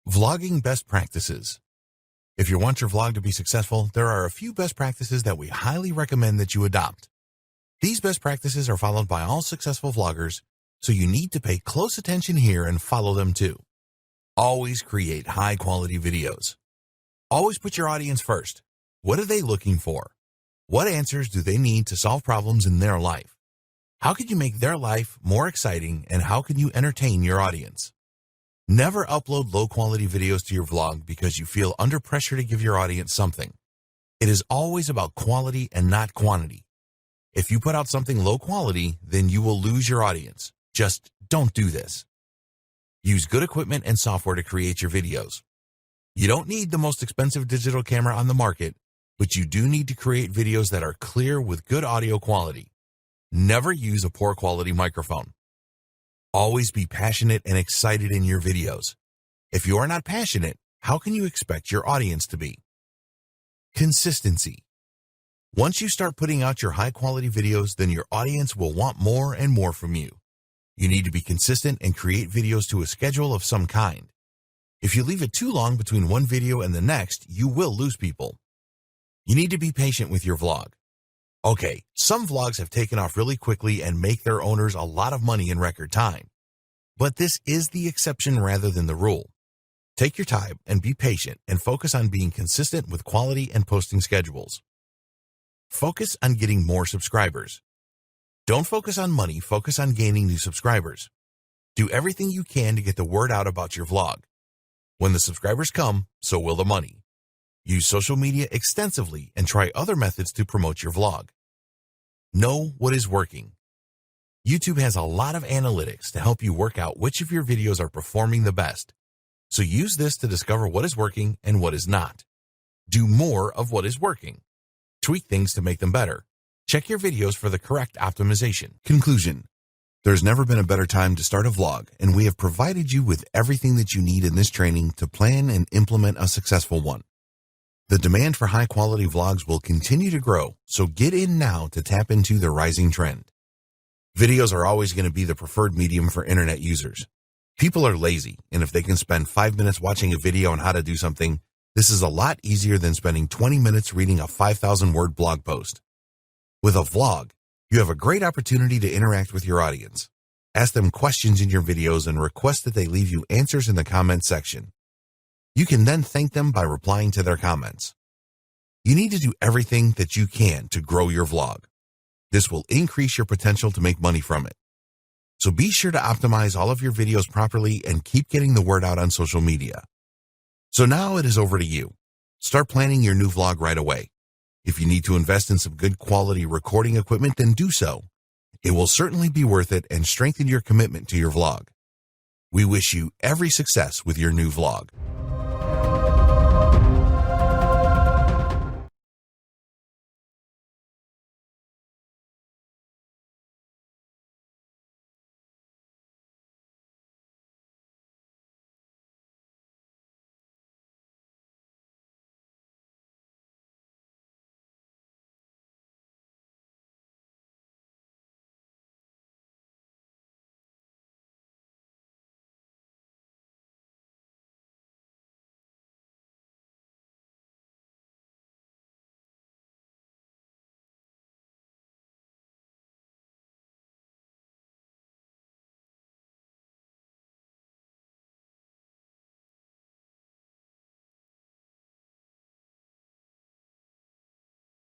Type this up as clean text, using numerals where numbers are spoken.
Vlogging best practices. If you want your vlog to be successful, there are a few best practices that we highly recommend that you adopt. These best practices are followed by all successful vloggers, so you need to pay close attention here and follow them too. Always create high-quality videos. Always put your audience first. What are they looking for? What answers do they need to solve problems in their life? How can you make their life more exciting, and how can you entertain your audience? Never upload low-quality videos to your vlog because you feel under pressure to give your audience something. It is always about quality and not quantity. If you put out something low quality, then you will lose your audience. Just don't do this. Use good equipment and software to create your videos. You don't need the most expensive digital camera on the market, but you do need to create videos that are clear with good audio quality. Never use a poor quality microphone. Always be passionate and excited in your videos. If you are not passionate, how can you expect your audience to be? Consistency. Once you start putting out your high-quality videos, then your audience will want more and more from you. You need to be consistent and create videos to a schedule of some kind. If you leave it too long between one video and the next, you will lose people. You need to be patient with your vlog. Okay, some vlogs have taken off really quickly and make their owners a lot of money in record time. But this is the exception rather than the rule. Take your time and be patient and focus on being consistent with quality and posting schedules. Focus on getting more subscribers. Don't focus on money, focus on gaining new subscribers. Do everything you can to get the word out about your vlog. When the subscribers come, so will the money. Use social media extensively and try other methods to promote your vlog. Know what is working. YouTube has a lot of analytics to help you work out which of your videos are performing the best. So use this to discover what is working and what is not. Do more of what is working. Tweak things to make them better. Check your videos for the correct optimization. Conclusion. There's never been a better time to start a vlog, and we have provided you with everything that you need in this training to plan and implement a successful one. The demand for high-quality vlogs will continue to grow, so get in now to tap into the rising trend. Videos are always going to be the preferred medium for internet users. People are lazy, and if they can spend 5 minutes watching a video on how to do something, this is a lot easier than spending 20 minutes reading a 5,000-word blog post. With a vlog, you have a great opportunity to interact with your audience. Ask them questions in your videos and request that they leave you answers in the comments section. You can then thank them by replying to their comments. You need to do everything that you can to grow your vlog. This will increase your potential to make money from it. So be sure to optimize all of your videos properly and keep getting the word out on social media. So now it is over to you. Start planning your new vlog right away. If you need to invest in some good quality recording equipment, then do so. It will certainly be worth it and strengthen your commitment to your vlog. We wish you every success with your new vlog.